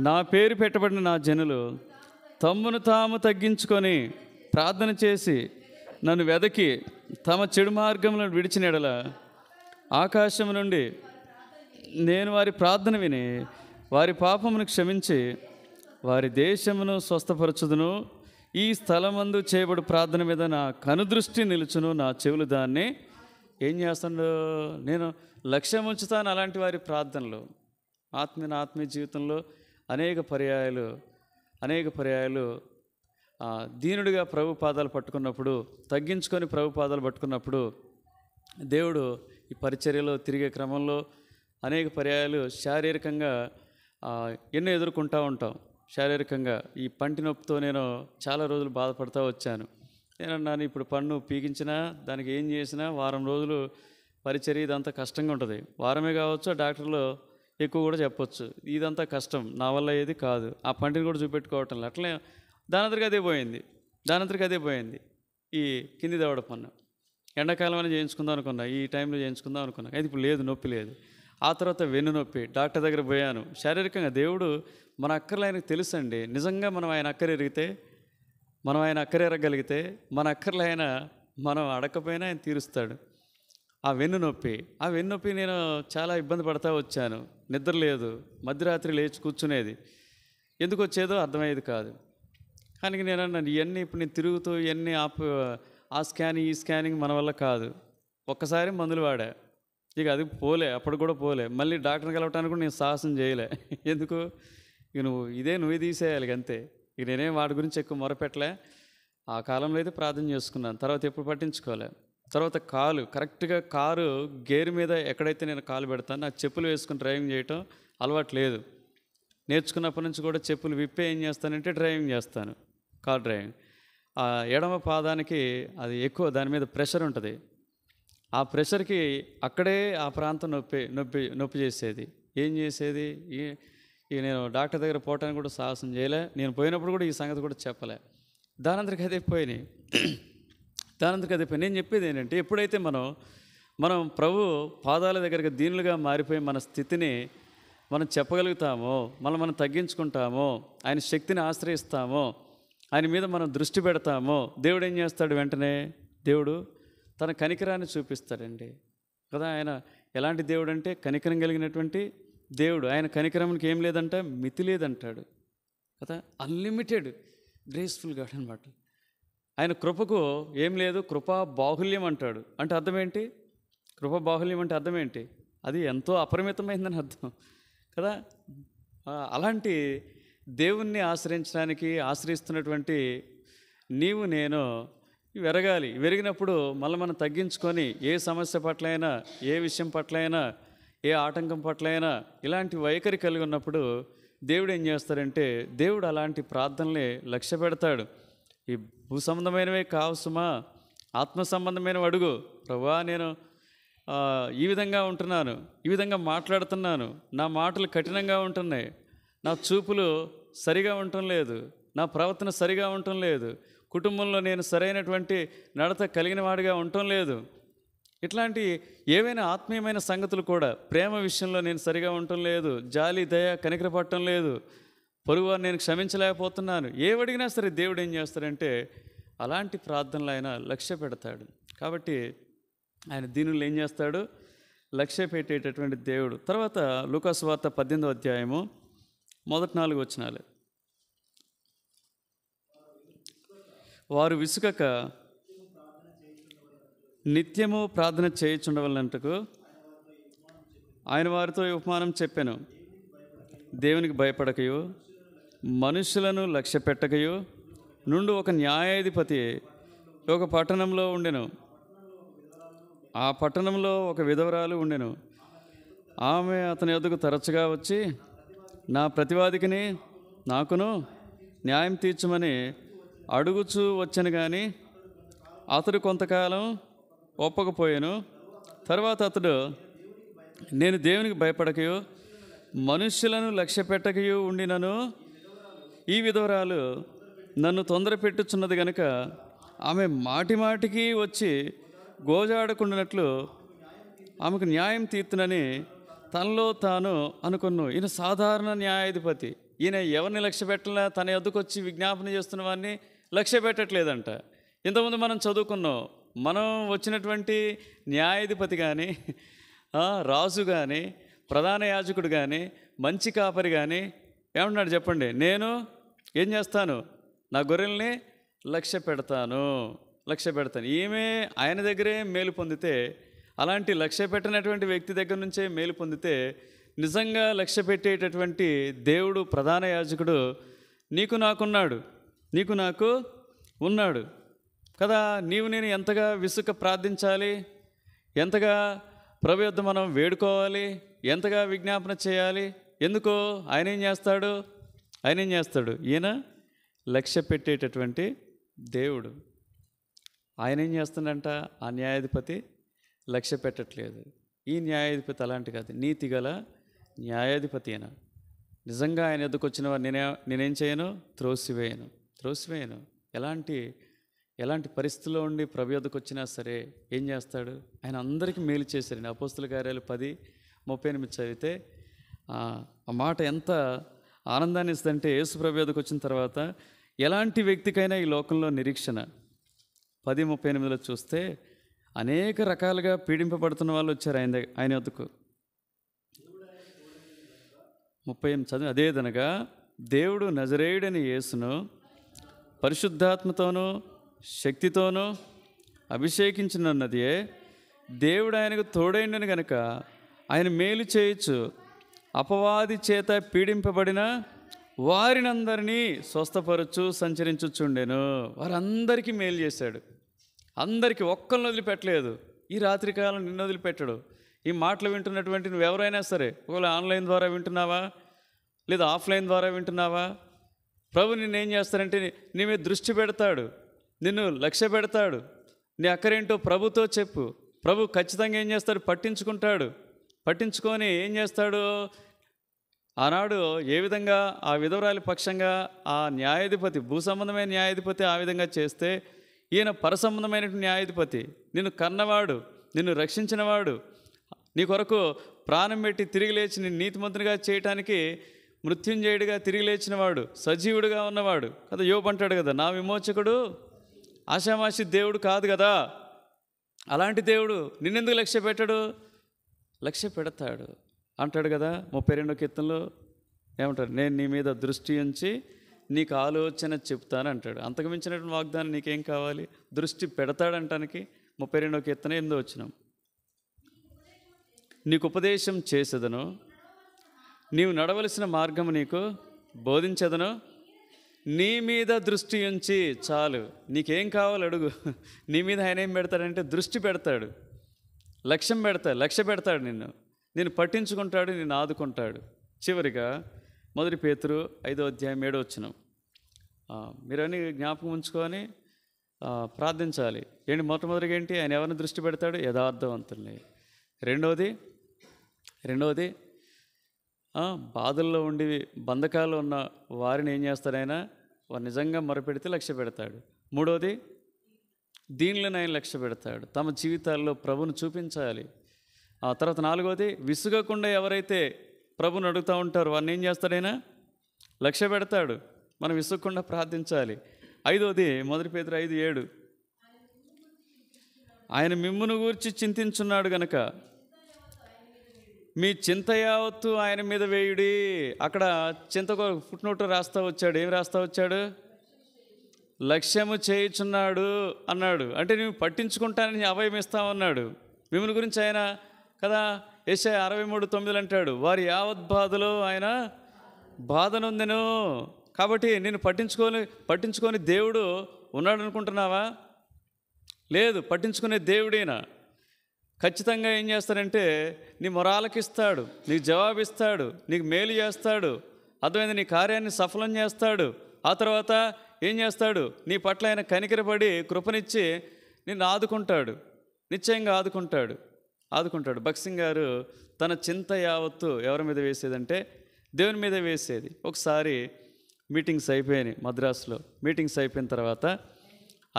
నా పేరు పెట్టబడిన నా జనులు తమ్మును తాము తగ్గించుకొని ప్రార్థన చేసి నన్ను వెదకి తమ చెడు మార్గములను విడిచిన ఎడల ఆకాశం నుండి నేను వారి ప్రార్థన విని వారి పాపమును క్షమించి వారి దేశమును స్వస్థపరచుదును. ఈ స్థలమందు చేయబడు ప్రార్థన మీద నా కనుదృష్టి నిలుచును. నా చెవులు దాన్ని ఏం చేస్తాడు? నేను లక్ష్యం ఉంచుతాను అలాంటి వారి ప్రార్థనలు. ఆత్మీయ జీవితంలో అనేక పర్యాయాలు దీనుడిగా ప్రభు పాదాలు పట్టుకున్నప్పుడు, తగ్గించుకొని ప్రభు పాదాలు పట్టుకున్నప్పుడు దేవుడు ఈ పరిచర్యలో తిరిగే క్రమంలో అనేక పర్యాయాలు శారీరకంగా ఎన్నో ఎదుర్కొంటూ ఉంటాం. శారీరకంగా ఈ పంటి నొప్పితో నేను చాలా రోజులు బాధపడుతూ వచ్చాను. నేనన్నాను, ఇప్పుడు పన్ను పీకించినా దానికి ఏం చేసినా వారం రోజులు పరిచర్య ఇదంతా కష్టంగా ఉంటుంది. వారమే కావచ్చు, డాక్టర్లు ఎక్కువ కూడా చెప్పొచ్చు, ఇదంతా కష్టం, నా వల్ల ఏది కాదు. ఆ పంటిని కూడా చూపెట్టుకోవటం అట్లే దానంతరికి అదే పోయింది. ఈ కింది దవడ పన్ను ఎండాకాలం అని చేయించుకుందాం అనుకున్నా, ఈ టైంలో చేయించుకుందాం అనుకున్నా, అయితే ఇప్పుడు లేదు, నొప్పి లేదు. ఆ తర్వాత వెన్ను నొప్పి, డాక్టర్ దగ్గర పోయాను. శారీరకంగా దేవుడు మన అక్కర్లు ఆయనకు తెలుసండి. నిజంగా మనం ఆయన అక్కరెరగలిగితే మన అక్కర్లు ఆయన మనం అడగకపోయినా ఆయన తీరుస్తాడు. ఆ వెన్ను నొప్పి నేను చాలా ఇబ్బంది పడతా వచ్చాను. నిద్ర లేదు, మధ్యరాత్రి లేచి కూర్చునేది. ఎందుకు వచ్చేదో అర్థమయ్యేది కాదు. కానీ నేను అన్నాను, ఇవన్నీ ఇప్పుడు నేను తిరుగుతూ ఇవన్నీ ఆ స్కానింగ్ ఈ స్కానింగ్ మన వల్ల కాదు. ఒక్కసారి మందులు వాడా, ఇక అది అప్పుడు కూడా పోలే. మళ్ళీ డాక్టర్ని కలవటానికి కూడా నేను సాహసం చేయలే. ఎందుకు? ఇక నువ్వే తీసేయాలి అంతే. ఇక నేనేం వాటి గురించి ఎక్కువ మొరపెట్టలే. ఆ కాలంలో అయితే ప్రార్థన చేసుకున్నాను, తర్వాత ఎప్పుడు పట్టించుకోలే. తర్వాత కరెక్ట్గా కారు గేర్ మీద ఎక్కడైతే నేను కాలు పెడతాను, నాకు చెప్పులు వేసుకుని డ్రైవింగ్ చేయటం అలవాటు లేదు. నేర్చుకున్నప్పటి నుంచి కూడా చెప్పులు విప్పే ఏం చేస్తానంటే డ్రైవింగ్ చేస్తాను, కార్ డ్రైవింగ్. ఆ ఎడమ పాదానికి అది ఎక్కువ, దాని మీద ప్రెషర్ ఉంటుంది. ఆ ప్రెషర్కి అక్కడే ఆ ప్రాంతం నొప్పి చేసేది. ఏం చేసేది? ఇక నేను డాక్టర్ దగ్గర పోవటానికి కూడా సాహసం చేయలే. నేను పోయినప్పుడు కూడా ఈ సంగతి కూడా చెప్పలే. దానంతరికి అదే పోయినాయి. నేను చెప్పేది ఏంటంటే, ఎప్పుడైతే మనం ప్రభు పాదాల దగ్గరికి దీనులుగా మారిపోయి మన స్థితిని మనం చెప్పగలుగుతామో, మనం తగ్గించుకుంటామో, ఆయన శక్తిని ఆశ్రయిస్తామో, ఆయన మీద మనం దృష్టి పెడతామో, దేవుడు ఏం చేస్తాడు? వెంటనే దేవుడు తన కనికరాన్ని చూపిస్తాడండి కదా. ఆయన ఎలాంటి దేవుడు అంటే కనికరం కలిగినటువంటి దేవుడు. ఆయన కనికరంకి ఏం లేదంట, మితి లేదంటాడు కదా. అన్లిమిటెడ్ గ్రేస్ఫుల్ గాడ్ అనమాట. ఆయన కృపకు ఏం లేదు, కృపా బాహుల్యం అంటాడు. అంటే అర్థం ఏంటి? కృపా బాహుల్యం అంటే అర్థం ఏంటి? అది ఎంతో అపరిమితమైందని అర్థం కదా. అలాంటి దేవుణ్ణి ఆశ్రయిస్తున్నటువంటి నీవు నేను వెరగాలి. వెరిగినప్పుడు మనం తగ్గించుకొని ఏ సమస్య పట్లైనా, ఏ విషయం పట్లైనా, ఏ ఆటంకం పట్లైనా ఇలాంటి వైఖరి కలిగి ఉన్నప్పుడు దేవుడు ఏం చేస్తారంటే, దేవుడు అలాంటి ప్రార్థనలే లక్ష్య పెడతాడు. ఈ భూ సంబంధమైనవే కావు సుమా, ఆత్మ సంబంధమైనవి అడుగు. ప్రభువా, నేను ఈ విధంగా ఉంటున్నాను, ఈ విధంగా మాట్లాడుతున్నాను, నా మాటలు కఠినంగా ఉంటున్నాయి, నా చూపులు సరిగా ఉండటం లేదు, నా ప్రవర్తన సరిగా ఉండటం లేదు, కుటుంబంలో నేను సరైనటువంటి నడత కలిగిన వాడిగా ఉండటం లేదు, ఇట్లాంటి ఏవైనా ఆత్మీయమైన సంగతులు కూడా, ప్రేమ విషయంలో నేను సరిగా ఉండటం లేదు, జాలి దయ కనికరపడటం లేదు, పొరుగువారు నేను క్షమించలేకపోతున్నాను, ఏవడిగినా సరే దేవుడు ఏం చేస్తాడంటే అలాంటి ప్రార్థనలు ఆయన లక్ష్య పెడతాడు. కాబట్టి ఆయన దీనులు ఏం చేస్తాడు? లక్ష్య పెట్టేటటువంటి దేవుడు. తర్వాత లూకాసు వార్త 18వ అధ్యాయము మొదటి 4 వచనాలు. వారు విసుకక నిత్యము ప్రార్థన చేయుచుండవలనంటకు ఆయన వారితో ఉపమానం చెప్పాను. దేవునికి భయపడకయు, మనుషులను లక్ష్య పెట్టకయు నుండి ఒక న్యాయాధిపతి ఒక పట్టణంలో ఉండెను. ఆ పట్టణంలో ఒక విధవరాలు ఉండెను. ఆమె అతని యొద్దకు తరచుగా వచ్చి, నా ప్రతివాదికిని నాకును న్యాయం తీర్చమని అడుగుచూ వచ్చాను. కానీ అతడు కొంతకాలం ఒప్పకపోయాను. తర్వాత అతడు, నేను దేవునికి భయపడకయు మనుష్యులను లక్ష్య పెట్టకయు ఉండినను ఈ విధవరాలు నన్ను తొందర పెట్టుచున్నది గనుక ఆమె మాటిమాటికి వచ్చి గోజాడకుండానట్లు ఆమెకు న్యాయం తీర్చునని తనలో తాను అనుకున్నాను. ఈయన సాధారణ న్యాయాధిపతి. ఈయన ఎవరిని లక్ష్య పెట్టలే, తన ఎద్దుకు వచ్చి విజ్ఞాపన చేస్తున్న వారిని లక్ష్య పెట్టట్లేదంట. ఇంతకుముందు మనం చదువుకున్నాం, మనం వచ్చినటువంటి న్యాయాధిపతి కానీ, రాజు కానీ, ప్రధాన యాజకుడు కానీ, మంచి కాపరి కానీ ఏమంటున్నాడు చెప్పండి? నేను ఏం చేస్తాను? నా గొర్రెల్ని లక్ష్య పెడతాను. ఈమె ఆయన దగ్గరే మేలు పొందితే, అలాంటి లక్ష్య పెట్టినటువంటి వ్యక్తి దగ్గర నుంచే మేలు పొందితే, నిజంగా లక్ష్య పెట్టేటటువంటి దేవుడు, ప్రధాన యాజకుడు నీకు నాకు ఉన్నాడు కదా. నీవు నేను ఎంతగా విసుక ప్రార్థించాలి, ఎంతగా ప్రభు యొద్ద మనం వేడుకోవాలి, ఎంతగా విజ్ఞాపన చేయాలి. ఎందుకో ఆయన ఏం చేస్తాడు? ఈయన లక్ష్య పెట్టేటటువంటి దేవుడు. ఆయన ఏం చేస్తుందంట? ఆ న్యాయాధిపతి లక్ష్య పెట్టట్లేదు. ఈ న్యాయాధిపతి అలాంటి కాదు, నీతి గల న్యాయాధిపతి అయినా. నిజంగా ఆయన ఎద్దుకు వచ్చిన వారు నేనేం చేయను? త్రోసివేయను. ఎలాంటి పరిస్థితుల్లో ఉండి ప్రభు యొద్దకు వచ్చినా సరే ఏం చేస్తాడు? ఆయన అందరికీ మేలు చేశారండి. అపోస్తుల కార్యాలు 10:38 చదివితే ఆ మాట ఎంత ఆనందాన్ని ఇస్తుందంటే, యేసు ప్రభు యొద్దకు వచ్చిన తర్వాత ఎలాంటి వ్యక్తికైనా ఈ లోకంలో నిరీక్షణ. 10:38 చూస్తే అనేక రకాలుగా పీడింపబడుతున్న వాళ్ళు వచ్చారు ఆయన యొద్దకు. 38 చదివి, అదేదనగా దేవుడు నజరేయుడని యేసును పరిశుద్ధాత్మతోనూ శక్తితోనూ అభిషేకించినన్నదే, దేవుడు ఆయనకు తోడైండని గనుక ఆయన మేలు చేయొచ్చు, అపవాది చేత పీడింపబడిన వారినందరినీ స్వస్థపరచు సంచరించుచుండెను. వారందరికీ మేలు చేశాడు. అందరికీ, ఒక్కరిని వదిలిపెట్టలేదు. ఈ రాత్రికాలం నిన్ను వదిలిపెట్టడు. ఈ మాటలు వింటున్నటువంటి నువ్వు ఎవరైనా సరే, ఒకవేళ ఆన్లైన్ ద్వారా వింటున్నావా లేదా ఆఫ్లైన్ ద్వారా వింటున్నావా, ప్రభు నిన్నేం చేస్తారంటే నీ మీద దృష్టి పెడతాడు, నిన్ను లక్ష్య పెడతాడు. నీ అక్కరేంటో ప్రభుతో చెప్పు. ప్రభు ఖచ్చితంగా ఏం చేస్తాడు? పట్టించుకుంటాడు. పట్టించుకొని ఏం చేస్తాడు? ఆనాడు ఏ విధంగా ఆ విధవరాలి పక్షంగా ఆ న్యాయాధిపతి, భూ సంబంధమైన న్యాయాధిపతి ఆ విధంగా చేస్తే, ఈయన పరసంబంధమైన న్యాయాధిపతి, నిన్ను కన్నవాడు, నిన్ను రక్షించినవాడు, నీ కొరకు ప్రాణం పెట్టి తిరిగి లేచి నిన్ను నీతిమంతునిగా చేయటానికి మృత్యుంజయుడిగా తిరిగి లేచినవాడు, సజీవుడిగా ఉన్నవాడు కదా. యోబు అంటాడు కదా, నా విమోచకుడు ఆషామాషి దేవుడు కాదు కదా. అలాంటి దేవుడు నిన్నెందుకు లక్ష్య పెట్టాడు? లక్ష్య పెడతాడు అంటాడు కదా 32వ కీర్తనలో. ఏమంటాడు? నేను నీ మీద దృష్టి ఉంచి నీకు ఆలోచన చెప్తాను అంటాడు. అంతకు మించినటువంటి వాగ్దానం నీకేం కావాలి? దృష్టి పెడతాడంటానికి 32వ కీర్తన 8వ వచనం. నీకు ఉపదేశం చేసేదను, నీవు నడవలసిన మార్గము నీకు బోధించదను, నీ మీద దృష్టి ఉంచి చాలు. నీకేం కావాలి అడుగు. నీ మీద ఆయన ఏం పెడతాడంటే దృష్టి పెడతాడు, లక్ష్య పెడతాడు, నిన్ను పట్టించుకుంటాడు, నిన్ను ఆదుకుంటాడు. చివరిగా 1 పేతురు 5వ అధ్యాయం 7వ వచనం. మీరన్నీ జ్ఞాపకం ఉంచుకొని ప్రార్థించాలి. మొట్టమొదటిగా ఏంటి? ఆయన ఎవరిని దృష్టి పెడతాడు? యథార్థవంతుల్ని. రెండవది బాధల్లో ఉండి బంధకాల్లో ఉన్న వారిని ఏం చేస్తాడు ఆయన? వారు నిజంగా మొరపెడితే లక్ష్య పెడతాడు. మూడవది దీనిలో ఆయన లక్ష్య పెడతాడు, తమ జీవితాల్లో ప్రభుని చూపించాలి. ఆ తర్వాత 4వది విసుగకుండా ఎవరైతే ప్రభుని అడుగుతూ ఉంటారో వారిని ఏం చేస్తాడైనా? లక్ష్య పెడతాడు. మనం విసుగకుండా ప్రార్థించాలి. 5వది 1 పేతురు 5:7, ఆయన మిమ్మును గూర్చి చింతించున్నాడు గనక మీ చింత యావత్తు ఆయన మీద వేయుడి. అక్కడ చింతకు ఫుట్నోట్ రాస్తా వచ్చాడు. ఏం రాస్తా వచ్చాడు? లక్ష్యము చేయుచున్నాడు అన్నాడు. అంటే నువ్వు పట్టించుకుంటానని అభయం ఇస్తామన్నాడు. మిమ్మల్ని గురించి ఆయన కదా యెషయా 63:9 అంటాడు, వారి యావత్ బాధలో ఆయన బాధ నొందెను. కాబట్టి నేను పట్టించుకొని దేవుడు ఉన్నాడు అనుకుంటున్నావా? లేదు. పట్టించుకునే దేవుడైనా ఖచ్చితంగా ఏం చేస్తాడంటే నీ మొరాలకిస్తాడు, నీకు జవాబిస్తాడు, నీకు మేలు చేస్తాడు, అర్థమైంది, నీ కార్యాన్ని సఫలం చేస్తాడు. ఆ తర్వాత ఏం చేస్తాడు? నీ పట్ల ఆయన కనికరపడి కృపనిచ్చి నిన్ను ఆదుకుంటాడు, నిశ్చయంగా ఆదుకుంటాడు. భగత్ సింగ్ గారు తన చింత యావత్తు ఎవరి మీద వేసేదంటే దేవుని మీద వేసేది. ఒకసారి మీటింగ్స్ అయిపోయినాయి మద్రాసులో. మీటింగ్స్ అయిపోయిన తర్వాత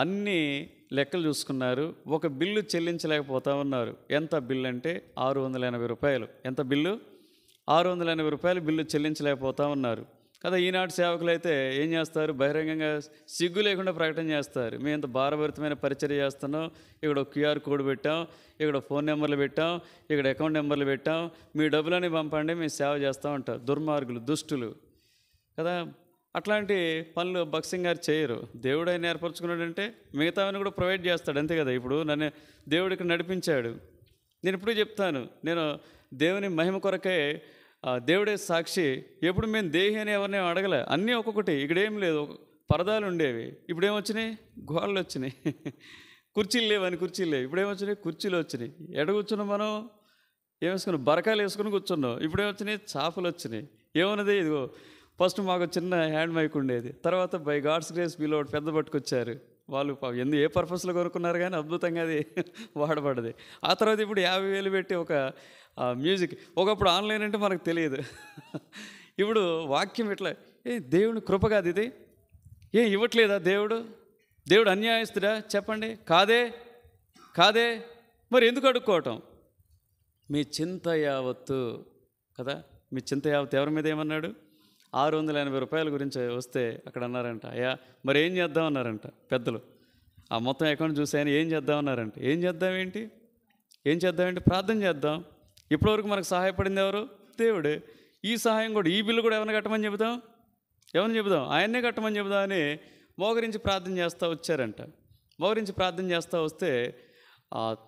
అన్నీ లెక్కలు చూసుకున్నారు. ఒక బిల్లు చెల్లించలేకపోతా ఉన్నారు. ఎంత బిల్లు అంటే 680 రూపాయలు. ఎంత బిల్లు? 680 రూపాయలు బిల్లు చెల్లించలేకపోతా ఉన్నారు కదా. ఈనాటి సేవకులు అయితే ఏం చేస్తారు? బహిరంగంగా సిగ్గు లేకుండా ప్రకటన చేస్తారు, మేము ఇంత భారభరితమైన పరిచర్య చేస్తున్నాం, ఇక్కడ ఒక క్యూఆర్ కోడ్ పెట్టాం, ఇక్కడ ఫోన్ నెంబర్లు పెట్టాం, ఇక్కడ అకౌంట్ నెంబర్లు పెట్టాం, మీ డబ్బులని పంపండి, మేము సేవ చేస్తాం అంటారు. దుర్మార్గులు, దుష్టులు కదా. అట్లాంటి పనులు భగత్ సింగ్ గారు చేయరు. దేవుడు ఆయన ఏర్పరచుకున్నాడంటే మిగతావన్నీ కూడా ప్రొవైడ్ చేస్తాడు, అంతే కదా. ఇప్పుడు నన్ను దేవుడికి నడిపించాడు. నేను ఇప్పుడు చెప్తాను, నేను దేవుని మహిమ కొరకే, దేవుడే సాక్షి. ఎప్పుడు మేము దేహి అని ఎవరిని అడగలే. అన్నీ ఒక్కొక్కటి. ఇక్కడేం లేదు, పరదాలు ఉండేవి, ఇప్పుడేమొచ్చినాయి? గోడలు వచ్చినాయి. కుర్చీలు లేవని కుర్చీలు లేవు, ఇప్పుడేమొచ్చినాయి? కుర్చీలు వచ్చినాయి. ఎడ కూర్చున్నాం మనం? ఏమేసుకున్నాం? బరకాలు వేసుకుని కూర్చున్నాం. ఇప్పుడేమొచ్చినాయి? చాపలు వచ్చినాయి. ఏమన్నది? ఇదిగో ఫస్ట్ మాకు చిన్న హ్యాండ్ మైక్ ఉండేది, తర్వాత బై గాడ్స్ గ్రేస్ వీళ్ళు ఒకటి పెద్ద పట్టుకొచ్చారు. వాళ్ళు ఏ పర్పస్లో కొనుక్కున్నారు కానీ అద్భుతంగా అది వాడబడ్డది. ఆ తర్వాత ఇప్పుడు 50,000 పెట్టి ఒక మ్యూజిక్. ఒకప్పుడు ఆన్లైన్ అంటే మనకు తెలియదు. ఇప్పుడు వాక్యం ఇట్లా, దేవుని కృప కాదు ఇది? ఇవ్వట్లేదా దేవుడు అన్యాయస్తుడా? చెప్పండి. కాదే మరి ఎందుకు అడుక్కోవటం? మీ చింత యావత్తు కదా. మీ చింత యావత్తు ఎవరి మీద ఏమన్నాడు? 680 రూపాయల గురించి వస్తే అక్కడ అన్నారంట, అయ్యా మరి ఏం చేద్దామన్నారంట పెద్దలు. ఆ మొత్తం అకౌంట్ చూసి ఆయన ఏం చేద్దామన్నారంట. ఏం చేద్దామేంటి? ప్రార్థన చేద్దాం. ఇప్పటివరకు మనకు సహాయపడింది ఎవరు? దేవుడే. ఈ సహాయం కూడా, ఈ బిల్లు కూడా ఎవరిని కట్టమని చెబుదాం? ఆయన్నే కట్టమని చెబుదాం అని మోకరించి ప్రార్థన చేస్తూ వచ్చారంట. మోకరించి ప్రార్థన చేస్తూ వస్తే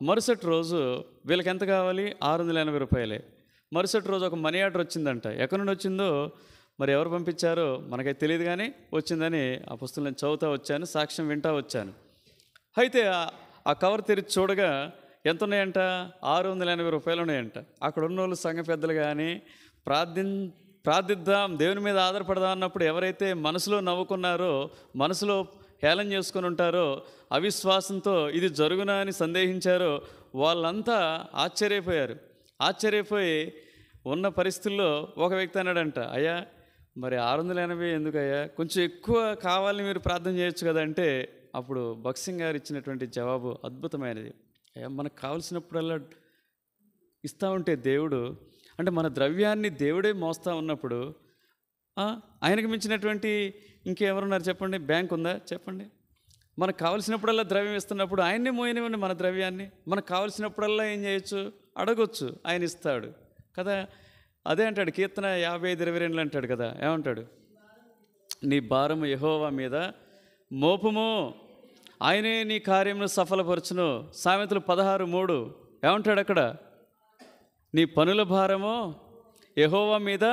మరుసటి రోజు వీళ్ళకి ఎంత కావాలి? 680 రూపాయలే. మరుసటి రోజు ఒక మనీ ఆర్డర్ వచ్చిందంట. ఎక్కడి నుండి వచ్చిందో మరి ఎవరు పంపించారో మనకైతే తెలియదు, కానీ వచ్చిందని ఆ పుస్తకం నేను చదువుతూ వచ్చాను, సాక్ష్యం వింటూ వచ్చాను. అయితే ఆ కవర్ తెరిచి చూడగా ఎంత ఉన్నాయంట? 680 రూపాయలు ఉన్నాయంట. అక్కడ ఉన్న వాళ్ళు సంఘ పెద్దలు కానీ ప్రార్థిద్దాం, దేవుని మీద ఆధారపడదాం అన్నప్పుడు ఎవరైతే మనసులో నవ్వుకున్నారో, మనసులో హేళన చేసుకుని ఉంటారో, అవిశ్వాసంతో ఇది జరుగునా అని సందేహించారో వాళ్ళంతా ఆశ్చర్యపోయి ఉన్న పరిస్థితుల్లో ఒక వ్యక్తి అన్నాడంట, అయ్యా మరి 680 ఎందుకయ్యా, కొంచెం ఎక్కువ కావాలని మీరు ప్రార్థన చేయొచ్చు కదా అంటే, అప్పుడు భక్సింగ్ గారు ఇచ్చినటువంటి జవాబు అద్భుతమైనది. అయ్యా మనకు కావలసినప్పుడల్లా ఇస్తూ ఉంటే దేవుడు, అంటే మన ద్రవ్యాన్ని దేవుడే మోస్తూ ఉన్నప్పుడు ఆయనకు మించినటువంటి ఇంకెవరున్నారు చెప్పండి? బ్యాంక్ ఉందా చెప్పండి? మనకు కావలసినప్పుడల్లా ద్రవ్యం ఇస్తున్నప్పుడు ఆయన్నే మోయనివ్వండి మన ద్రవ్యాన్ని. మనకు కావలసినప్పుడల్లా ఏం చేయొచ్చు? అడగొచ్చు, ఆయన ఇస్తాడు కదా. అదే అంటాడు కీర్తన 55:22 అంటాడు కదా, ఏమంటాడు? నీ భారము యెహోవా మీద మోపుము, ఆయనే నీ కార్యమును సఫలపరచును. సామెతలు 16:3 ఏమంటాడు అక్కడ? నీ పనుల భారము యెహోవా మీద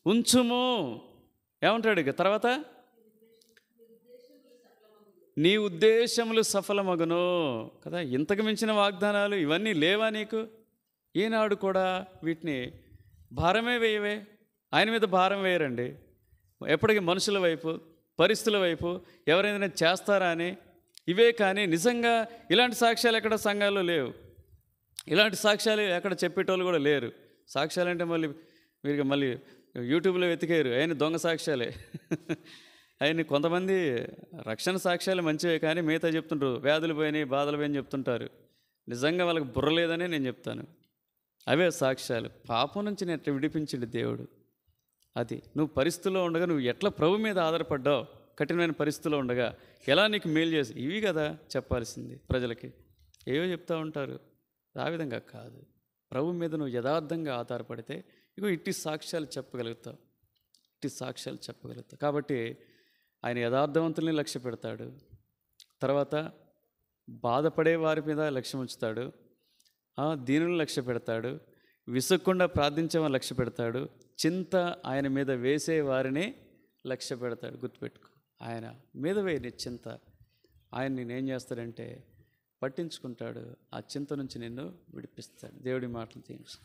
ఉంచుము. ఏమంటాడు ఇక తర్వాత? నీ ఉద్దేశములు సఫలమగును కదా. ఇంతకు మించిన వాగ్దానాలు ఇవన్నీ లేవా నీకు? ఈనాడు కూడా వీటిని భారమే వేయవే. ఆయన మీద భారం వేయరండి. ఎప్పటికీ మనుషుల వైపు, పరిస్థితుల వైపు ఎవరైనా చేస్తారా అని. ఇవే కానీ నిజంగా ఇలాంటి సాక్ష్యాలు ఎక్కడ సంఘాల్లో లేవు. ఇలాంటి సాక్ష్యాలు ఎక్కడ చెప్పేటోళ్ళు కూడా లేరు. సాక్ష్యాలంటే మళ్ళీ యూట్యూబ్లో వెతికేరు, ఆయన దొంగ సాక్ష్యాలే. ఆయన కొంతమంది రక్షణ సాక్ష్యాలు మంచివే కానీ మిగతా చెప్తుంటారు, వ్యాధులు పోయినాయి, బాధలు పోయినాయి చెప్తుంటారు. నిజంగా వాళ్ళకి బుర్ర లేదనే నేను చెప్తాను. అవే సాక్ష్యాలు. పాపం నుంచి నేను ఎట్లా విడిపించిండు దేవుడు. అది నువ్వు పరిస్థితుల్లో ఉండగా నువ్వు ఎట్లా ప్రభు మీద ఆధారపడ్డావు, కఠినమైన పరిస్థితుల్లో ఉండగా ఎలా నీకు మేలు చేసి, ఇవి కదా చెప్పాల్సింది ప్రజలకి. ఏవో చెప్తూ ఉంటారు, ఆ విధంగా కాదు. ప్రభు మీద నువ్వు యథార్థంగా ఆధారపడితే ఇగో ఇట్టి సాక్ష్యాలు చెప్పగలుగుతావు, ఇట్టి సాక్ష్యాలు చెప్పగలుగుతావు. కాబట్టి ఆయన యథార్థవంతుల్ని లక్ష్య పెడతాడు. తర్వాత బాధపడే వారి మీద లక్ష్యం ఉంచుతాడు. దీనులను లక్ష్య పెడతాడు. విసుక్కుండా ప్రార్థించేవారిని లక్ష్య పెడతాడు. చింత ఆయన మీద వేసే వారిని లక్ష్య పెడతాడు. గుర్తుపెట్టుకో, ఆయన మీద వేయని చింత ఆయన నేనేం చేస్తాడంటే పట్టించుకుంటాడు. ఆ చింత నుంచి నిన్ను విడిపిస్తాడు. దేవుడి మాటలు తీయించు.